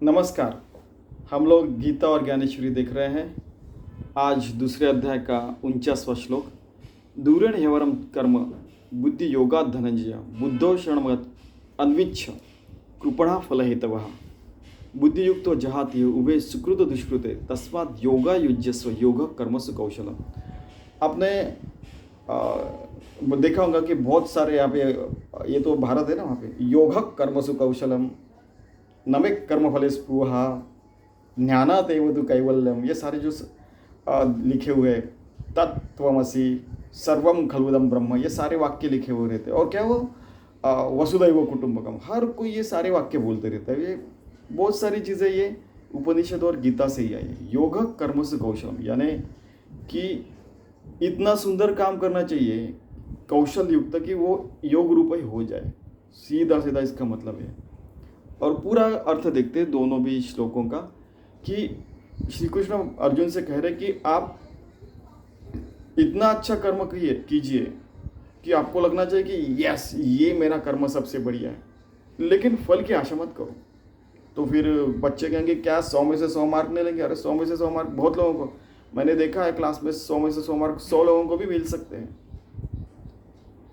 नमस्कार। हम लोग गीता और ज्ञानेश्वरी देख रहे हैं। आज दूसरे अध्याय का 49वां श्लोक। दूरेण ह्यवरम कर्म बुद्धि योगा धनंजय बुद्धो शरणमत अन्विच्छ कृपणा फलहेतवः बुद्धियुक्तो जहाति उभे सुकृत दुष्कृते तस्मात् योगा युज्यस्व योग कर्मसु कौशलम। आपने देखा होगा कि बहुत सारे यहाँ पे, ये तो भारत है ना, वहाँ पे योग कर्मसु कौशलम नमे कर्म फले स्पृहा ज्ञानात् एव तु कैवल्यम, ये सारे जो लिखे हुए हैं, तत्त्वमसि सर्वम खलुदम ब्रह्म, ये सारे वाक्य लिखे हुए रहते हैं। और क्या वो वसुदैव कुटुंबकम, हर कोई ये सारे वाक्य बोलते रहता है। ये बहुत सारी चीज़ें ये उपनिषद और गीता से ही आई है। योग कर्म से कौशलम, यानी कि इतना सुंदर काम करना चाहिए कौशल युक्त कि वो योग रूप ही हो जाए। सीधा सीधा इसका मतलब है। और पूरा अर्थ देखते हैं दोनों भी श्लोकों का, कि श्री कृष्ण अर्जुन से कह रहे कि आप इतना अच्छा कर्म कीजिए कि आपको लगना चाहिए कि यस, ये मेरा कर्म सबसे बढ़िया है, लेकिन फल की आशा मत करो। तो फिर बच्चे कहेंगे क्या 100 में से 100 मार्क नहीं लेंगे? अरे 100 में से 100 मार्क बहुत लोगों को, मैंने देखा है क्लास में 100 में से 100 मार्क 100 लोगों को भी मिल सकते हैं।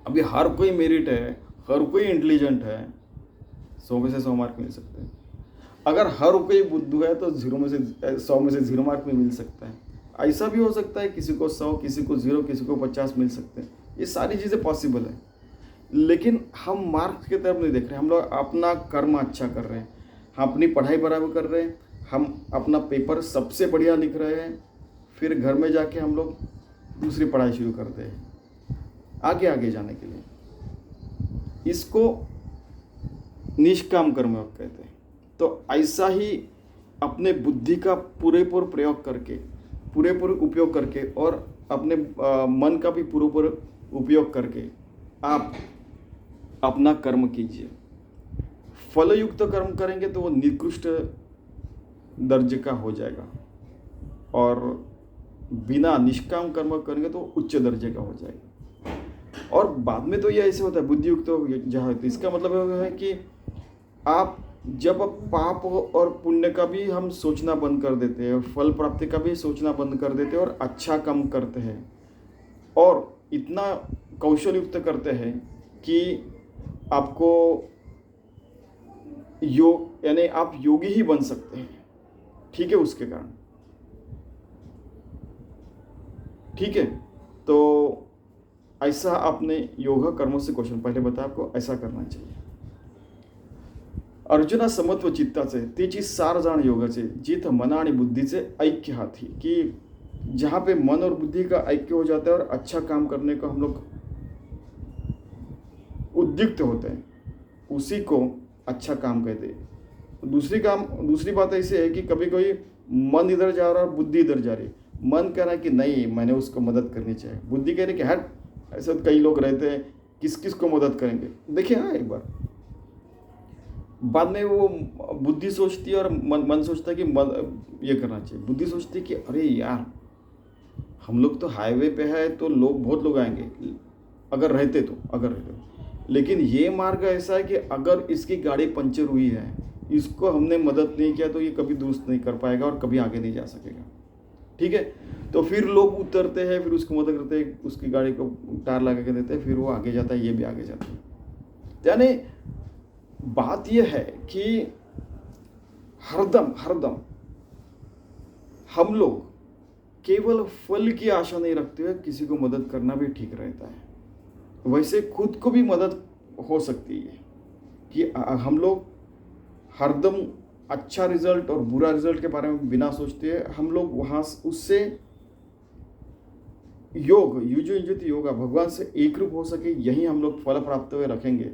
अभी हर कोई मेरिट है, हर कोई इंटेलिजेंट है, 100 में से 100 मार्क मिल सकते हैं। अगर हर कोई बुद्धू है तो 100 में से 0 मार्क भी मिल सकता है। ऐसा भी हो सकता है, किसी को 100, किसी को 0, किसी को 50 मिल सकते हैं। ये सारी चीज़ें पॉसिबल है, लेकिन हम मार्क्स की तरफ नहीं देख रहे। हम लोग अपना कर्म अच्छा कर रहे हैं, हम अपनी पढ़ाई बराबर कर रहे हैं, हम अपना पेपर सबसे बढ़िया लिख रहे हैं, फिर घर में जाके हम लोग दूसरी पढ़ाई शुरू करते हैं आगे आगे जाने के लिए। इसको निष्काम कर्म कहते हैं। तो ऐसा ही अपने बुद्धि का पूरेपूर प्रयोग करके, पूरेपूर उपयोग करके, और अपने मन का भी पूरेपूर उपयोग करके आप अपना कर्म कीजिए। फलयुक्त कर्म करेंगे तो वो निकृष्ट दर्जे का हो जाएगा, और बिना निष्काम कर्म करेंगे तो उच्च दर्जे का हो जाएगा। और बाद में तो ये ऐसे होता है बुद्धियुक्त जहाँ, तो इसका मतलब है कि आप जब पाप और पुण्य का भी हम सोचना बंद कर देते हैं, फल प्राप्ति का भी सोचना बंद कर देते हैं, और अच्छा काम करते हैं, और इतना कौशल युक्त करते हैं कि आपको योग, यानी आप योगी ही बन सकते हैं। ठीक है, उसके कारण ठीक है। तो ऐसा आपने योग कर्म से क्वेश्चन पहले बताया, आपको ऐसा करना चाहिए। अर्जुना समत्व चित्ताचे त्याची सार जाण योगाचे जिथ मन आणि बुद्धीचे ऐक्य हाथी, कि जहाँ पे मन और बुद्धि का ऐक्य हो जाता है और अच्छा काम करने का हम लोग उद्युक्त होते हैं, उसी को अच्छा काम कहते हैं। दूसरी बात ऐसी है कि कभी कोई मन इधर जा रहा है और बुद्धि इधर जा रही है। मन कह रहा है कि नहीं, मैंने उसको मदद करनी चाहिए, बुद्धि कह रही कि हट, ऐसे कई लोग रहते हैं, किस किस को मदद करेंगे। देखिए हाँ, एक बार बाद में वो बुद्धि सोचती है और मन सोचता है कि ये करना चाहिए। बुद्धि सोचती है कि अरे यार, हम लोग तो हाईवे पे है तो बहुत लोग आएंगे, अगर रहते तो। लेकिन ये मार्ग ऐसा है कि अगर इसकी गाड़ी पंचर हुई है, इसको हमने मदद नहीं किया तो ये कभी दुरुस्त नहीं कर पाएगा और कभी आगे नहीं जा सकेगा। ठीक है, तो फिर लोग उतरते हैं, फिर उसको मदद करते हैं, उसकी गाड़ी को टायर लगा के देते हैं, फिर वो आगे जाता है, ये भी आगे जाता है। यानी बात यह है कि हरदम हम लोग केवल फल की आशा नहीं रखते हुए किसी को मदद करना भी ठीक रहता है। वैसे खुद को भी मदद हो सकती है कि हम लोग हरदम अच्छा रिजल्ट और बुरा रिजल्ट के बारे में बिना सोचते हैं हम लोग वहाँ उससे योग युजो युजति योगा, भगवान से एक रूप हो सके, यही हम लोग फल प्राप्त हुए रखेंगे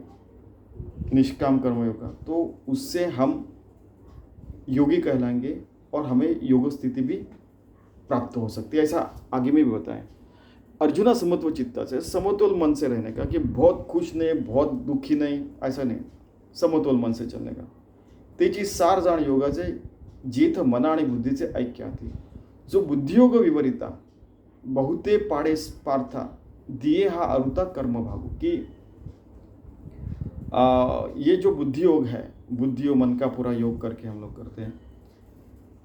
निष्काम कर्म योग का, तो उससे हम योगी कहलाएंगे और हमें योग स्थिति भी प्राप्त हो सकती है। ऐसा आगे में भी बताएं। अर्जुना समत्व चित्ता से, समतोल मन से रहने का, कि बहुत खुश नहीं, बहुत दुखी नहीं, ऐसा नहीं, समतोल मन से चलने का। त्याची सार जाण योगाचे जिथ मन आणि बुद्धीचे ऐक्य हाती, जो बुद्धियोग विपरीता बहुते पाडे पार्था दिए हा अरुता कर्म भागू, कि ये जो बुद्धि योग है बुद्धि और मन का पूरा योग करके हम लोग करते हैं।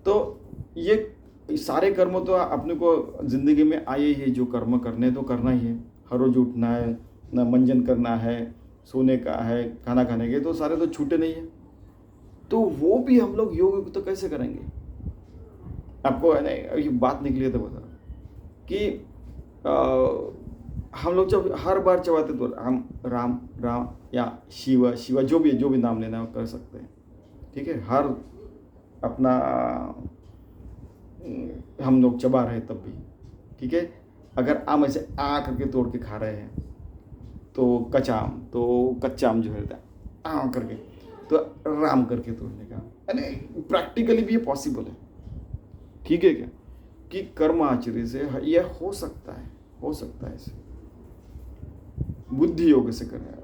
तो ये सारे कर्म तो अपने को ज़िंदगी में आए ही है, जो कर्म करने तो करना ही है। हर रोज उठना है, ना मंजन करना है, सोने का है, खाना खाने के, तो सारे तो छूटे नहीं है। तो वो भी हम लोग योग तो कैसे करेंगे? आपको है ना ये बात निकली है तो बता कि हम लोग जब हर बार चबाते तो राम राम राम या शिवा शिवा, जो भी नाम लेना है वो कर सकते हैं, ठीक है। हर अपना हम लोग चबा रहे तब भी, ठीक है। अगर आम ऐसे आ करके तोड़ के खा रहे हैं तो कच्चा आम, तो कच्चा आम जो है आ करके, तो राम करके तोड़ने का, यानी प्रैक्टिकली भी ये पॉसिबल है, ठीक है क्या, कि कर्म आचरण से यह हो सकता है इसे बुद्धि योग से करना।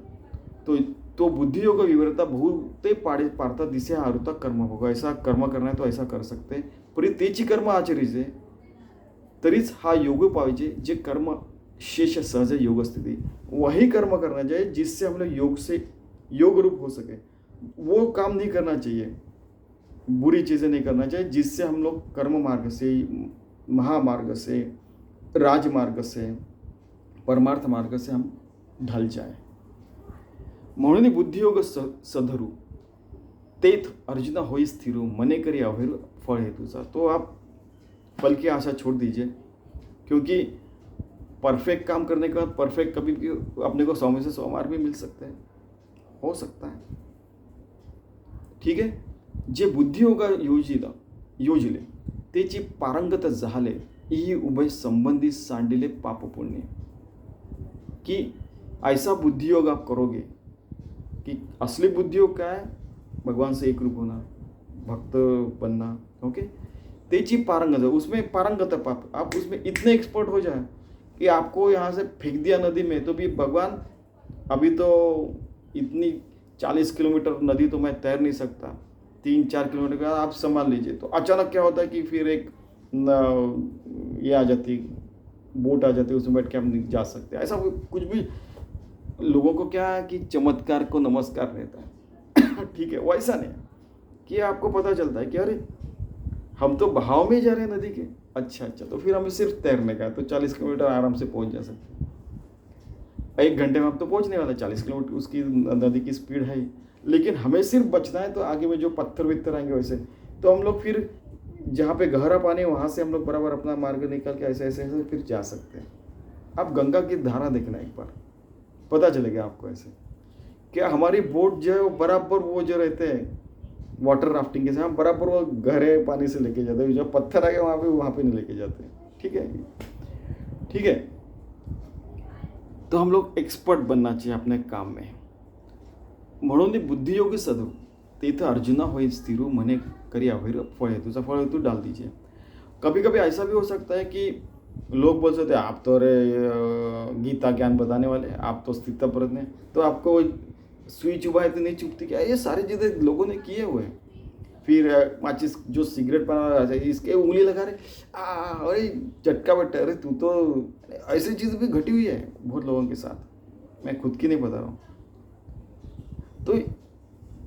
तो बुद्धि योग विवरता भूते पार्था दिसे आरुता कर्म होगा, ऐसा कर्म करना है तो ऐसा कर सकते हैं, परी तेची कर्म आचरीचे तरीच हा योग पाहिजे, जे कर्म शेष सहज योग स्थिति, वही कर्म करना चाहिए जिससे हम लोग योग से योग रूप हो सके। वो काम नहीं करना चाहिए, बुरी चीज़ें नहीं करना चाहिए जिससे हम लोग कर्म मार्ग से, महामार्ग से, राजमार्ग से, परमार्थ मार्ग से हम ढल जाए। म्हणून बुद्धियोग सधरू तेथ अर्जुना होई स्थिरू, मने करी अभेर फल हेतुचा। तो आप फल की आशा छोड़ दीजिए, क्योंकि परफेक्ट काम करने के बाद परफेक्ट कभी भी अपने को 100 में से 100 मार्क भी मिल सकते हैं, हो सकता है, ठीक है। जे बुद्धियोग योजिले तेची पारंगत झाले, ही उभय संबंधी सांडिले पाप पुण्य, कि ऐसा बुद्धि योग आप करोगे कि असली बुद्धि योग क्या है, भगवान से एक रूप होना, भक्त बनना, ओके। तेची पारंगत, उसमें पारंगत पाप, आप उसमें इतने एक्सपर्ट हो जाए कि आपको यहाँ से फेंक दिया नदी में तो भी भगवान, अभी तो इतनी 40 किलोमीटर नदी तो मैं तैर नहीं सकता, 3-4 किलोमीटर का आप संभाल लीजिए। तो अचानक क्या होता है कि फिर एक ये आ जाती, बोट आ जाती है, उसमें बैठ के हम जा सकते हैं। ऐसा कुछ भी लोगों को क्या है कि चमत्कार को नमस्कार रहता है ठीक है, वैसा नहीं कि आपको पता चलता है कि अरे हम तो बहाव में जा रहे हैं नदी के, अच्छा तो फिर हमें सिर्फ तैरने का है, तो 40 किलोमीटर आराम से पहुंच जा सकते हैं। 1 घंटे में हम तो पहुंचने वाला, 40 किलोमीटर उसकी नदी की स्पीड है, लेकिन हमें सिर्फ बचना है। तो आगे में जो पत्थर वित्थर आएंगे वैसे, तो हम लोग फिर जहाँ पे गहरा पानी है वहाँ से हम लोग बराबर अपना मार्ग निकाल के ऐसे ऐसे ऐसे फिर जा सकते हैं। आप गंगा की धारा देखना एक बार, पता चलेगा आपको ऐसे क्या हमारी बोट जो है वो बराबर वो जो रहते हैं वाटर राफ्टिंग के साथ बराबर वो गहरे पानी से लेके जाते हैं, जो पत्थर आ गए वहाँ पे नहीं लेके जाते, ठीक है। तो हम लोग एक्सपर्ट बनना चाहिए अपने काम में। म्हणून बुद्धियोगी सदरू तेथ अर्जुना होई स्थिरू, मने करी अभैर फल हेतुचा, फल हेतु डाल दीजिए। कभी कभी ऐसा भी हो सकता है कि लोग बोल सकते हैं आप तो अरे गीता ज्ञान बताने वाले, आप तो स्थितप्रज्ञ हैं, तो आपको सुई चुभाए तो नहीं चुभती क्या? ये सारी चीज़ें लोगों ने किए हुए हैं। फिर माचिस जो सिगरेट पा इसके उंगली लगा रहे, अरे चटका बट्टा, अरे तू तो, ऐसी चीज़ भी घटी हुई है बहुत लोगों के साथ, मैं खुद की नहीं बता रहा हूँ। तो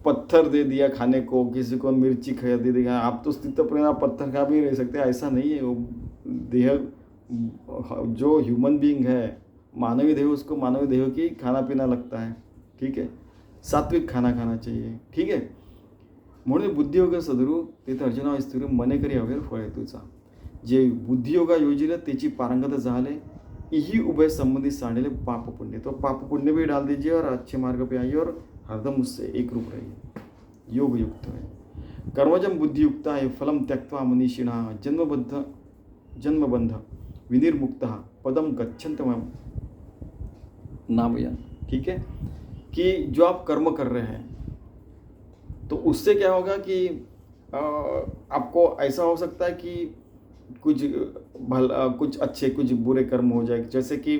पत्थर दे दिया खाने को, किसी को मिर्ची खा दे दिया, आप तो स्थितप्रज्ञ, आप पत्थर खा भी रह सकते हैं, ऐसा नहीं है। वो देह जो ह्यूमन बीइंग है, मानवीय देह, उसको मानवीय देह की खाना पीना लगता है, ठीक है। सात्विक खाना खाना चाहिए, ठीक है। म्हणून बुद्धियोग सदरू तेथे अर्जुना स्थिर, मने करी अभेर फळ हेतुचा, जे बुद्धियोगा योजिले तेची पारंगत झाले, यही उभय संबंधी सांडेले पाप पुण्य। तो पाप पुण्य भी डाल दीजिए और अच्छे मार्ग पे आइए और हरदम उससे एक रूप रहिए, योग युक्त है। कर्मजम बुद्धि युक्त है, फलम त्यक्त्वा मनीषिणः जन्मबंध विनिर्मुक्त पदम गच्छन्त नामयन्, ठीक है। कि जो आप कर्म कर रहे हैं तो उससे क्या होगा कि आपको ऐसा हो सकता है कि कुछ अच्छे कुछ बुरे कर्म हो जाए। जैसे कि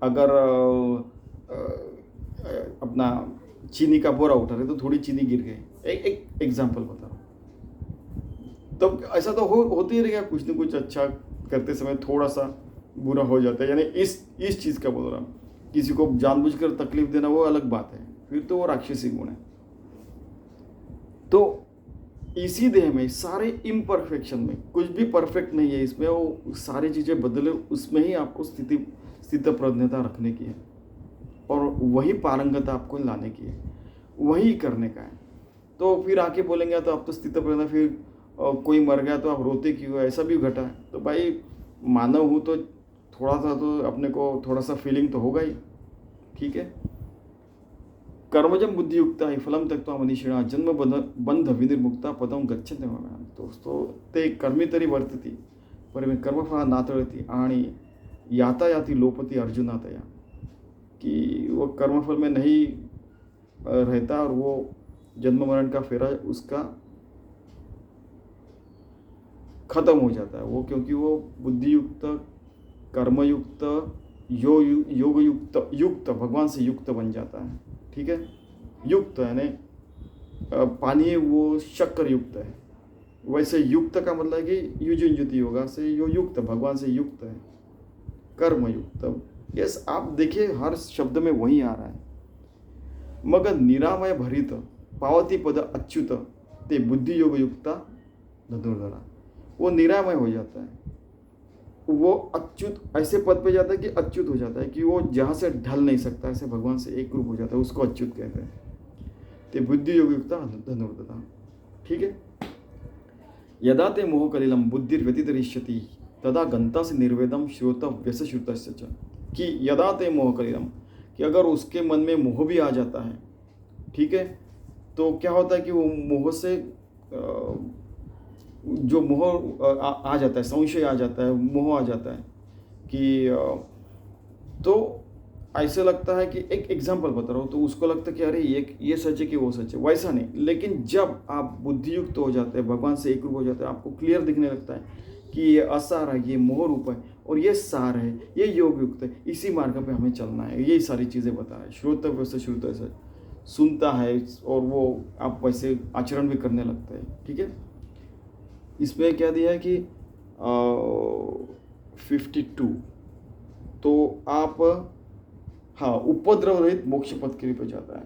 अगर अपना चीनी का बोरा उठा रहे तो थोड़ी चीनी गिर गई, एक एग्जांपल बता रहा हूँ। तो ऐसा तो होते ही रहेगा, कुछ न कुछ अच्छा करते समय थोड़ा सा बुरा हो जाता है। यानी इस चीज़ का बोल रहा हूँ, किसी को जानबूझकर तकलीफ देना वो अलग बात है, फिर तो वो राक्षसी गुण है। तो इसी देह में सारे इम्परफेक्शन में कुछ भी परफेक्ट नहीं है, इसमें वो सारी चीज़ें बदले, उसमें ही आपको स्थित प्रज्ञता रखने की है और वही पारंगता आपको लाने की है, वही करने का है। तो फिर आके बोलेंगे तो आप तो स्थित प्रज्ञता, फिर कोई मर गया तो आप रोते क्यों, ऐसा भी घटा है। तो भाई मानव हूँ तो थोड़ा सा तो अपने को थोड़ा सा फीलिंग तो होगा ही, ठीक है। कर्मजम बुद्धि युक्ता ही फलम त्यक्त्वा मनीषिणा जन्म बंध विनिर्मुक्ता पदम गच्छन्ति मम। दोस्तों ते कर्मी तरी वर्तती परमे कर्मफळ नातळती आणि यातायाति लोपती अर्जुनातया, कि वो कर्मफल में नहीं रहता और वो जन्म मरण का फेरा उसका खत्म हो जाता है वो, क्योंकि वो बुद्धियुक्त, कर्मयुक्त, योग युक्त भगवान से युक्त बन जाता है, ठीक है। युक्त यानी पानी वो शक्कर युक्त है, वैसे युक्त का मतलब है कि युजुंजुति योगा से यो युक्त, भगवान से युक्त है, कर्मयुक्त। यस, आप देखिए हर शब्द में वही आ रहा है। मग निरामय भरित पावती पद अच्युत ते बुद्धि योग युक्ता धनुर्धरा, वो निरामय हो जाता है, वो अच्युत ऐसे पद पे जाता है कि अच्युत हो जाता है, कि वो जहाँ से ढल नहीं सकता, ऐसे भगवान से एक रूप हो जाता है, उसको अच्युत कहते हैं। ते बुद्धि योग युक्ता धनुर्धरा, ठीक है। यदा ते मोह कलिलम बुद्धिर्व्यतितरिष्यति तदा गंता से निर्वेदम श्रोतव्यस श्रुतस्य च, कि यदा ते मोह कलिलम, कि अगर उसके मन में मोह भी आ जाता है, ठीक है, तो क्या होता है कि वो मोह से जो मोह आ जाता है, संशय आ जाता है, मोह आ जाता है कि तो ऐसे लगता है कि एक एग्जांपल बता रहा हूँ, तो उसको लगता है कि अरे ये सच है कि वो सच है, वैसा नहीं। लेकिन जब आप बुद्धियुक्त हो जाते हैं, भगवान से एक रूप हो जाते हैं, आपको क्लियर दिखने लगता है कि ये असार है, ये मोह रूप है, और ये सार है, ये योग युक्त है, इसी मार्ग पे हमें चलना है, यही सारी चीज़ें बता रहा है। श्रोतव्य से श्रुत से सुनता है और वो आप वैसे आचरण भी करने लगता है, ठीक है। इसमें क्या दिया है कि 52, तो आप हाँ उपद्रव रहित मोक्ष पद के लिए पे जाता है,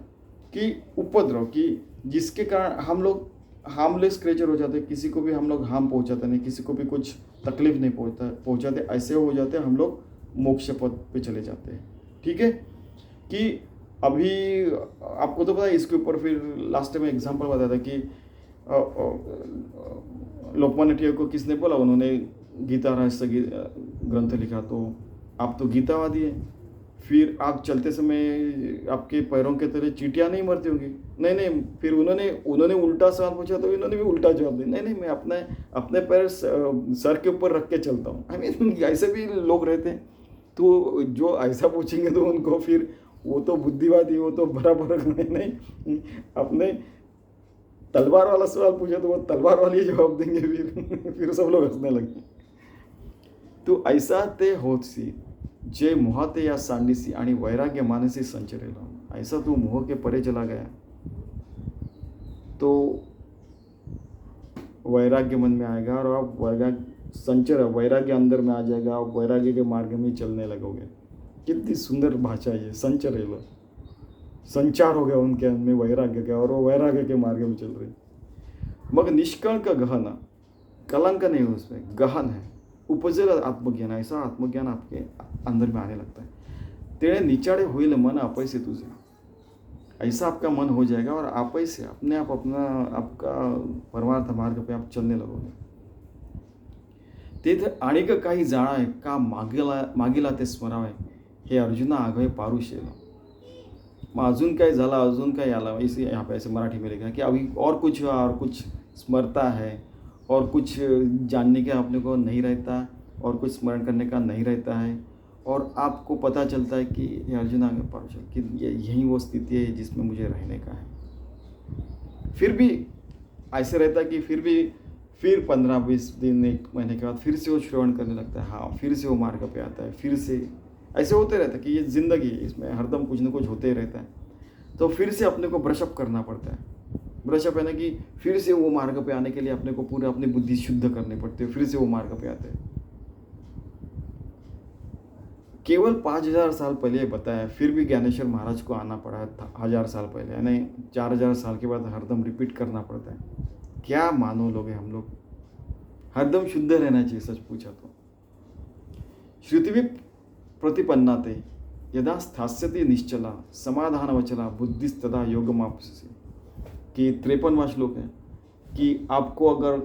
कि उपद्रव की जिसके कारण हम लोग हार्मलेस क्रिएचर हो जाते हैं, किसी को भी हम लोग हार्म पहुंचाते नहीं, किसी को भी कुछ तकलीफ नहीं पहुंचाते, ऐसे हो जाते हैं हम लोग मोक्ष पद पे चले जाते हैं, ठीक है। कि अभी आपको तो पता है, इसके ऊपर फिर लास्ट में एग्जांपल बताया था कि लोकमान्य टिलक को किसने बोला, उन्होंने गीता रहस्य ग्रंथ लिखा, तो आप तो गीतावादी हैं, फिर आप चलते समय आपके पैरों के तले चींटियाँ नहीं मरती होंगी। नहीं, फिर उन्होंने उल्टा सवाल पूछा तो इन्होंने भी उल्टा जवाब दिया, नहीं, मैं अपने पैर सर के ऊपर रख के चलता हूँ। आई मीन ऐसे भी लोग रहते हैं, तो जो ऐसा पूछेंगे तो उनको फिर वो तो बुद्धिवादी, वो तो बराबर नहीं, अपने तलवार वाला सवाल पूछा तो वो तलवार वाली जवाब देंगे, फिर सब लोग हंसने लगे। तो ऐसा ते होत सी जे मोहाते या सांडिसी आणि वैराग्य मानसी संचरेला, ऐसा तू मोह के परे चला गया तो वैराग्य मन में आएगा और आप वैराग्य अंदर में आ जाएगा, आप वैराग्य के मार्ग में चलने लगोगे। कितनी सुंदर भाषा है, संचरेला, संचार हो गया उनके में वैराग्य का, और वो वैराग्य के मार्ग में चल रही। मग निष्कल का गहन, कलंक नहीं है उसमें, गहन है, उपजेल आत्मज्ञान, ऐसा आत्मज्ञान आपके अंदर में आने लगता है। तेरे निचाड़े होइल मन आपैसे तुझे, ऐसा आपका मन हो जाएगा और आपैसे अपने आप आपका परमार्थ मार्ग पे आप चलने लगोगे। तेथे आणिक काही जाणावे का मागीला ते स्मरावे, हे अर्जुना आघवे पारुशेल। मग अजून काय झाला, अजून काय आला, इसे यहाँ पे ऐसे मराठी में लिखा कि अभी और कुछ स्मरता है, और कुछ जानने का अपने को नहीं रहता, और कुछ स्मरण करने का नहीं रहता है, और आपको पता चलता है कि अर्जुन आगे पारुशेल, कि यही वो स्थिति है जिसमें मुझे रहने का है। फिर भी ऐसे रहता है कि फिर 15-20 दिन, 1 महीने के बाद फिर से वो श्रवण करने लगता है, हाँ फिर से वो मार्ग पे आता है, फिर से ऐसे होते रहता है कि ये ज़िंदगी है, इसमें हरदम कुछ न कुछ होते ही रहता है। तो फिर से अपने को ब्रशअप करना पड़ता है। ब्रशअप है ना, कि फिर से वो मार्ग पे आने के लिए अपने को पूरे अपनी बुद्धि शुद्ध करनी पड़ती है, फिर से वो मार्ग पे आते हैं। केवल 5,000 साल पहले बताया, फिर भी ज्ञानेश्वर महाराज को आना पड़ा था 1,000 साल पहले, यानी 4,000 साल के बाद हरदम रिपीट करना पड़ता है। क्या मानो लोग हैं हम लोग, हरदम शुद्ध रहना चाहिए सच पूछा तो। श्रुतिवि प्रतिपन्नाते यदा स्थास्यति निश्चला समाधानवचला बुद्धिस्तदा योगमाप्स्यसि, कि 53वां श्लोक है कि आपको अगर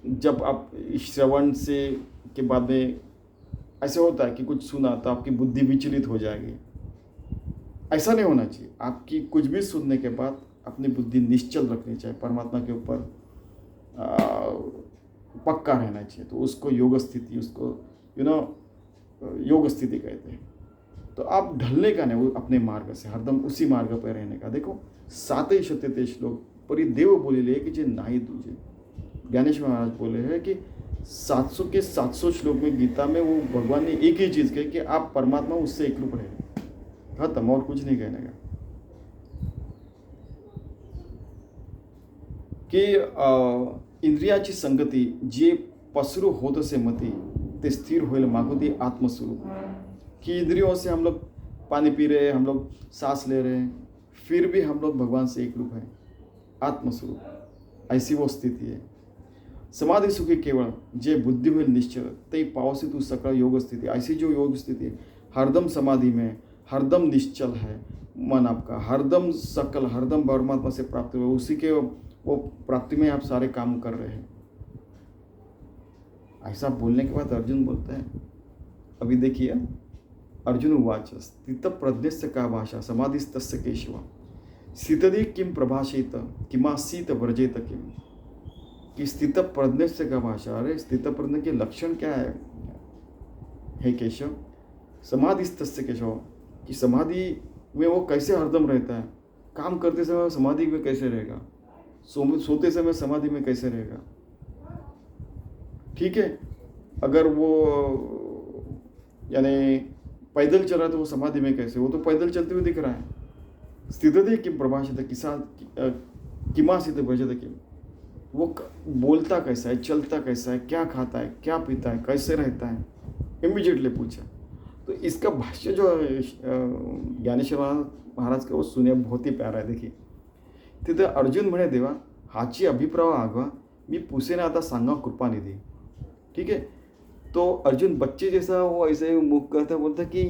जब आप श्रवण से के बाद में ऐसे होता है कि कुछ सुना तो आपकी बुद्धि विचलित हो जाएगी, ऐसा नहीं होना चाहिए। आपकी कुछ भी सुनने के बाद अपनी बुद्धि निश्चल रखनी चाहिए, परमात्मा के ऊपर पक्का रहना चाहिए। तो उसको योग स्थिति, उसको योग स्थिति कहते हैं। तो आप ढलने का नहीं, वो अपने मार्ग से हरदम उसी मार्ग पर रहने का। देखो 7 श्लोक परिदेव बोले कि जे नाही तुझे, ज्ञानेश्वर महाराज बोले हैं कि 700 के 700 श्लोक में गीता में वो भगवान ने एक ही चीज़ कही कि आप परमात्मा उससे एक रूप रहे, खत्म, और कुछ नहीं कहने का। की इंद्रियाची संगती जे पसरू होत से मती ते स्थिर होईल मागुती आत्मस्वरूप, कि इंद्रियों से हम लोग पानी पी रहे हैं, हम लोग सांस ले रहे हैं, फिर भी हम लोग भगवान से एक रूप है, आत्मस्वरूप, ऐसी वो स्थिति है। समाधि सुखी केवल जे बुद्धि होईल निश्चल ते पावसी तू सकल योग स्थिति, ऐसी जो योग स्थिति है, हरदम समाधि में, हरदम निश्चल है मन आपका, हरदम सकल, हरदम परमात्मा से प्राप्त हुए, उसी के वो प्राप्ति में आप सारे काम कर रहे हैं। ऐसा बोलने के बाद अर्जुन बोलते हैं, अभी देखिए, अर्जुन उवाच स्थित प्रज्ञस्य का भाषा समाधिस्तस्य केशव स्थितधि किम प्रभाषेत किमासीत व्रजेत किम, कि स्थित प्रज्ञस्य का भाषा, अरे स्थित प्रज्ञ के लक्षण क्या है हे केशव, समाधिस्तस्य केशव, कि समाधि में वो कैसे हरदम रहता है, काम करते समय समाधि में कैसे रहेगा, सोते समय समाधि में कैसे रहेगा। ठीक है, अगर वो यानी पैदल चल रहा है तो वो समाधि में कैसे, वो तो पैदल चलते हुए दिख रहा है। स्थितधि किम प्रभाषित किमासित व्रजेत किम, वो बोलता कैसा है, चलता कैसा है, क्या खाता है, क्या पीता है, कैसे रहता है, इमीडिएटली पूछा। तो इसका भाष्य जो ज्ञानेश्वर महाराज का वो सुने, बहुत ही प्यारा है। देखिए तिथे अर्जुन म्हणे देवा हाची अभिप्राय आगवा मी पुसेने आता सांगा कृपानिधी। ठीक है, तो अर्जुन बच्चे जैसा वो ऐसे मुख करता, बोलता कि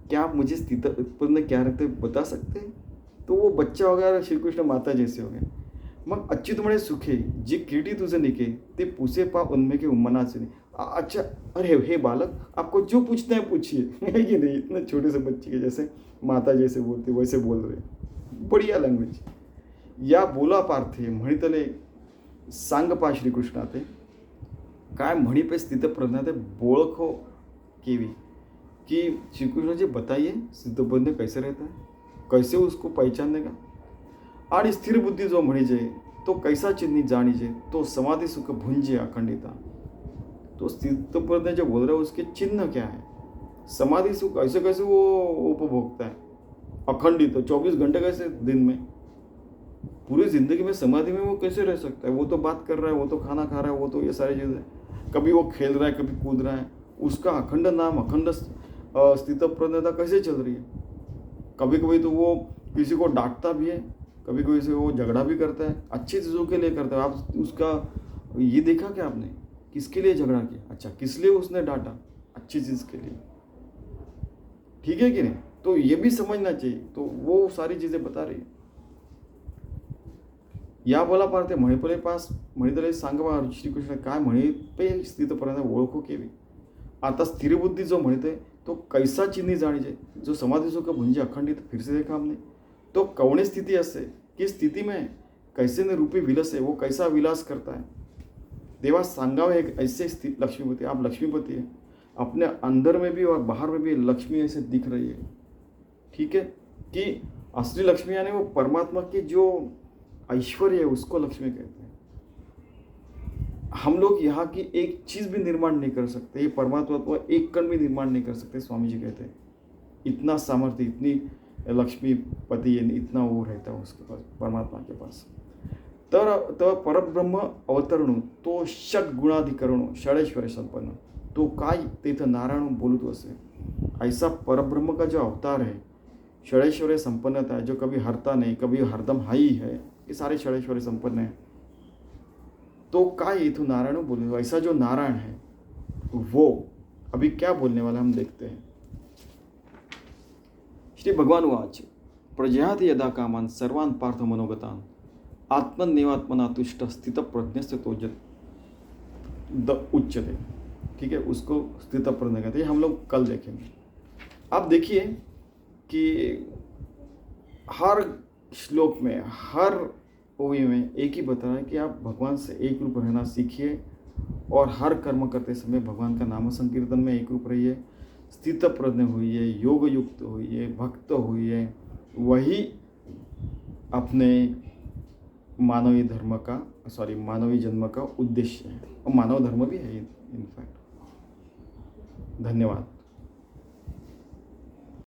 क्या आप मुझे स्थित उत्पन्न क्या रहते बता सकते हैं। तो वो बच्चा वगैरह श्री कृष्ण माता जैसे हो गए। मग अच्युत म्हणे सुखे जे किरीटी तुझे निके ते पुसे पा उनमें के उम्मनाचे नहीं। अच्छा, अरे हे बालक, आपको जो पूछते हैं पूछिए, है कि नहीं। इतने छोटे से बच्चे के जैसे माता जैसे बोलते वैसे बोल रहे, बढ़िया लँग्वेज। या बोला पार्थे म्हणितले सांग पा श्रीकृष्णाते, काय म्हणी पे स्थित प्रज्ञाते बोळखो केवी, कि श्रीकृष्ण जी बताइए स्थित प्रज्ञ कैसे रहता है, कैसे उसको पहचानने का। आणि स्थिर बुद्धि जो म्हणीजे तो कैसा चिन्ही जाणीजे, तो समाधि सुख भुंजे अखंडिता। तो स्थित प्रज्ञ जो बोल रहा है उसके चिन्ह क्या है, समाधि सुख ऐसे कैसे वो उपभोगता है, अखंडित 24 घंटे कैसे दिन में, पूरी ज़िंदगी में समाधि में वो कैसे रह सकता है। वो तो बात कर रहा है, वो तो खाना खा रहा है, वो तो ये सारी चीज़ें, कभी वो खेल रहा है, कभी कूद रहा है, उसका अखंड नाम, अखंड स्थित प्रज्ञता कैसे चल रही है। कभी कभी तो वो किसी को डांटता भी है, कभी कभी से वो झगड़ा भी करता है, अच्छी चीज़ों के लिए करता है। आप उसका ये देखा क्या आपने, किसके लिए झगड़ा किया, अच्छा किस लिए उसने डांटा, अच्छी चीज़ के लिए, ठीक है कि नहीं। तो ये भी समझना चाहिए। तो वो सारी चीज़ें बता रही है। या बोला पारते म्हणीपले पास म्हणीतले सांगवा श्रीकृष्ण काय म्हणी पे स्थितपर्यंत ओळखो केवी। आता स्थिर बुद्धि जो म्हणते तो कैसा चिन्ही जाणीजे, जो समाधि सुख भुंजे अखंडित, फिर से देखा हमने। तो कौन स्थिति ऐसे कि स्थिति में कैसे न रूपी विलस है, वो कैसा विलास करता है। देवा सांगावे एक ऐसे स्थित लक्ष्मीपति, आप लक्ष्मीपति हैं, अपने अंदर में भी और बाहर में भी लक्ष्मी ऐसे दिख रही है। ठीक है, कि असली लक्ष्मी यानी वो परमात्मा की जो ऐश्वर्य है उसको लक्ष्मी कहते हैं। हम लोग यहाँ की एक चीज़ भी निर्माण नहीं कर सकते, ये परमात्मा को एक कण भी निर्माण नहीं कर सकते। स्वामी जी कहते हैं इतना सामर्थ्य, इतनी लक्ष्मीपति, इतना वो रहता है उसके पास, परमात्मा के पास। तर परब्रह्म अवतरणु तो षट गुणाधिकरणु षडेश्वर संपन्न, तो काय तेथ नारायण बोलत असे। ऐसा परब्रह्म का जो अवतार है, षड़ैश्वर्य संपन्नता है, जो कभी हरता नहीं, कभी हरदम हाई है, ये सारे षड़ैश्वर्य संपन्न है. तो काय इथु नारायण बोले, ऐसा जो नारायण है वो अभी क्या बोलने वाला हम देखते हैं. श्री भगवान उवाच प्रजहाति यदा कामान सर्वान् पार्थ मनोगतान् आत्मन्नेवात्मना तुष्ट स्थित प्रज्ञस्य तो द उच्चते. ठीक है, उसको स्थित प्रज्ञ कहते हैं. हम लोग कल देखेंगे. आप देखिए कि हर श्लोक में, हर ओवी में एक ही बता रहा है कि आप भगवान से एक रूप रहना सीखिए और हर कर्म करते समय भगवान का नाम संकीर्तन में एक रूप रहिए, स्थित प्रज्ञ होइए, योग युक्त होइए, भक्त होइए. वही अपने मानवीय धर्म का मानवीय जन्म का उद्देश्य है, और मानव धर्म भी है इनफैक्ट. धन्यवाद.